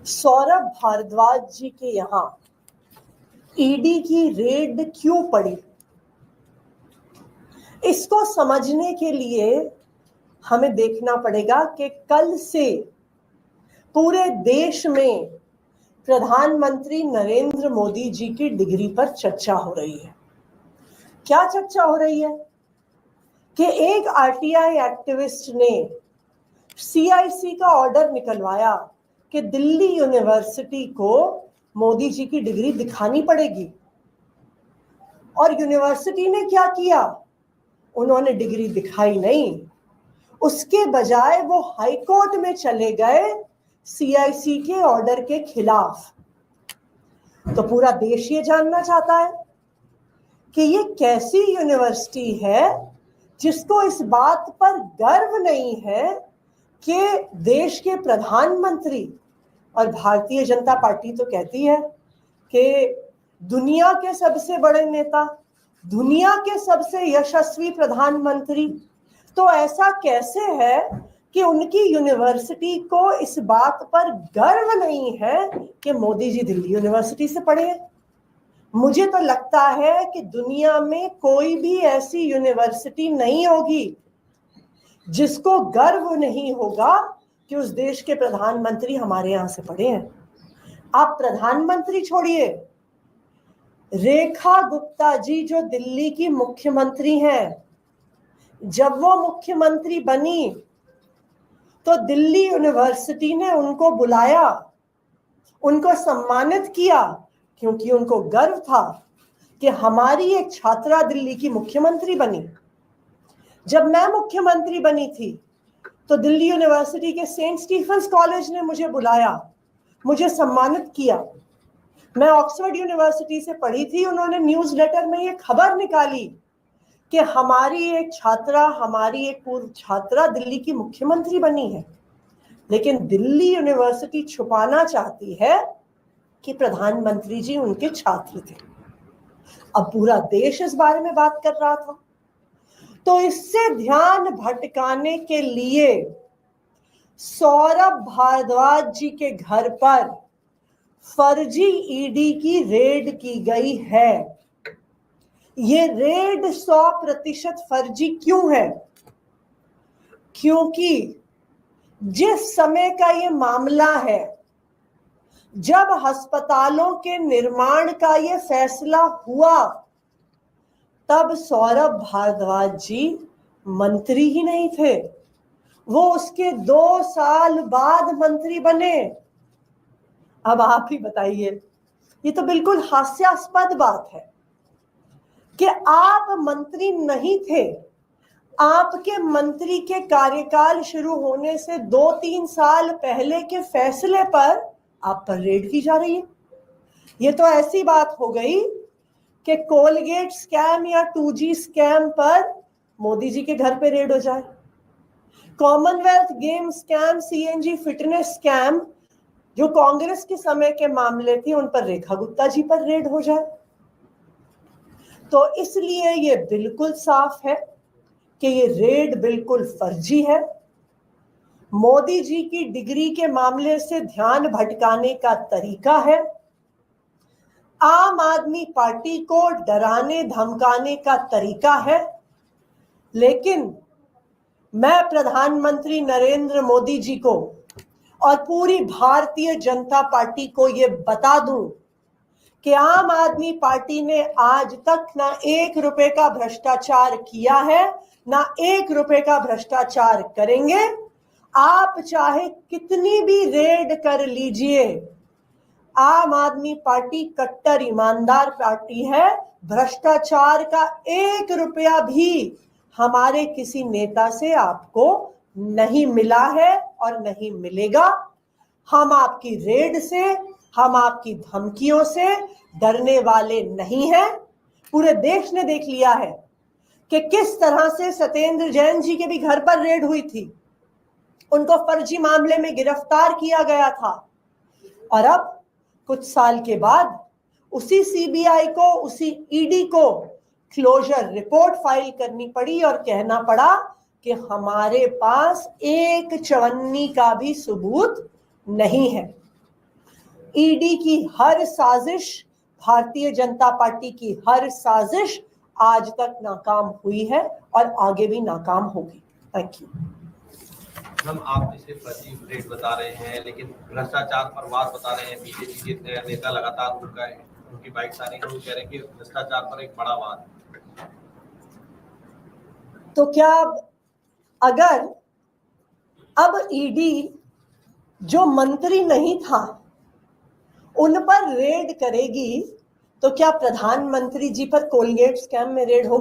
सौरभ भारद्वाज जी के यहाँ ईडी की रेड क्यों पड़ी, इसको समझने के लिए हमें देखना पड़ेगा कि कल से पूरे देश में प्रधानमंत्री नरेंद्र मोदी जी की डिग्री पर चर्चा हो रही है। क्या चर्चा हो रही है कि एक आरटीआई एक्टिविस्ट ने सीआईसी का ऑर्डर निकलवाया कि दिल्ली यूनिवर्सिटी को मोदी जी की डिग्री दिखानी पड़ेगी, और यूनिवर्सिटी ने क्या किया, उन्होंने डिग्री दिखाई नहीं। उसके बजाय वो हाई कोर्ट में चले गए सीआईसी के ऑर्डर के खिलाफ। तो पूरा देश ये जानना चाहता है कि ये कैसी यूनिवर्सिटी है जिसको इस बात पर गर्व नहीं है कि देश के प्रधानमंत्री, और भारतीय जनता पार्टी तो कहती है कि दुनिया के सबसे बड़े नेता, दुनिया के सबसे यशस्वी प्रधानमंत्री, तो ऐसा कैसे है कि उनकी यूनिवर्सिटी को इस बात पर गर्व नहीं है कि मोदी जी दिल्ली यूनिवर्सिटी से पढ़े हैं। मुझे तो लगता है कि दुनिया में कोई भी ऐसी यूनिवर्सिटी नहीं होगी जिसको गर्व नहीं होगा कि उस देश के प्रधानमंत्री हमारे यहाँ से पढ़े हैं। आप प्रधानमंत्री छोड़िए, रेखा गुप्ता जी जो दिल्ली की मुख्यमंत्री हैं, जब वो मुख्यमंत्री बनी तो दिल्ली यूनिवर्सिटी ने उनको बुलाया, उनको सम्मानित किया, क्योंकि उनको गर्व था कि हमारी एक छात्रा दिल्ली की मुख्यमंत्री बनी। जब मैं मुख्यमंत्री बनी थी तो दिल्ली यूनिवर्सिटी के सेंट स्टीफेंस कॉलेज ने मुझे बुलाया, मुझे सम्मानित किया। मैं ऑक्सफोर्ड यूनिवर्सिटी से पढ़ी थी, उन्होंने न्यूज़लेटर में ये खबर निकाली कि हमारी एक छात्रा, हमारी एक पूर्व छात्रा दिल्ली की मुख्यमंत्री बनी है। लेकिन दिल्ली यूनिवर्सिटी छुपाना चाहती है कि प्रधानमंत्री जी उनके छात्र थे। अब पूरा देश इस बारे में बात कर रहा था। तो इससे ध्यान भटकाने के लिए सौरभ भारद्वाज जी के घर पर फर्जी ईडी की रेड की गई है। ये रेड 100% फर्जी क्यों है? क्योंकि जिस समय का ये मामला है, जब अस्पतालों के निर्माण का ये फैसला हुआ, तब सौरभ भारद्वाज जी मंत्री ही नहीं थे, वो उसके 2 साल बाद मंत्री बने। अब आप ही बताइए, ये तो बिल्कुल हास्यास्पद बात है कि आप मंत्री नहीं थे, आपके मंत्री के कार्यकाल शुरू होने से 2-3 साल पहले के फैसले पर आप पर रेड की जा रही है। ये तो ऐसी बात हो गई कि कोलगेट स्कैम या 2G स्कैम पर मोदी जी के घर पे रेड हो जाए, Commonwealth game scam, CNG fitness scam जो कांग्रेस के समय के मामले थे, उन पर रेखा गुप्ता जी पर रेड हो जाए। तो इसलिए ये बिल्कुल साफ है कि ये रेड बिल्कुल फर्जी है। मोदी जी की डिग्री के मामले से ध्यान भटकाने का तरीका है, आम आदमी पार्टी को डराने धमकाने का तरीका है। लेकिन मैं प्रधानमंत्री नरेंद्र मोदी जी को और पूरी भारतीय जनता पार्टी को ये बता दूं कि आम आदमी पार्टी ने आज तक ना 1 रुपए का भ्रष्टाचार किया है, ना 1 रुपए का भ्रष्टाचार करेंगे। आप चाहे कितनी भी रेड कर लीजिए, आम आदमी पार्टी कट्टर ईमानदार पार्टी है। भ्रष्टाचार का 1 रुपया भी हमारे किसी नेता से आपको नहीं मिला है और नहीं मिलेगा। हम आपकी रेड से, हम आपकी धमकियों से डरने वाले नहीं हैं। पूरे देश ने देख लिया है कि किस तरह से सत्येंद्र जैन जी के भी घर पर रेड हुई थी, उनको फर्जी मामले में गिरफ्तार किया गया था, और अब कुछ साल के बाद उसी सीबीआई को, उसी ईडी को क्लोजर रिपोर्ट फाइल करनी पड़ी और कहना पड़ा कि हमारे पास एक चवन्नी का भी सबूत नहीं है। ईडी की हर साजिश, भारतीय जनता पार्टी की हर साजिश आज तक नाकाम हुई है और आगे भी नाकाम होगी। Thank you. मैम, आप इसे फर्जी रेट बता रहे हैं, लेकिन भ्रष्टाचार पर वार बता रहे हैं। बीजेपी के नेता लगातार उनकी बाइट आ रही है, वो कह रहे हैं कि भ्रष्टाचार पर एक बड़ा वार। तो क्या अगर अब ईडी जो मंत्री नहीं था उन पर रेड करेगी तो क्या प्रधानमंत्री जी पर कोलगेट स्कैम में रेड होगा?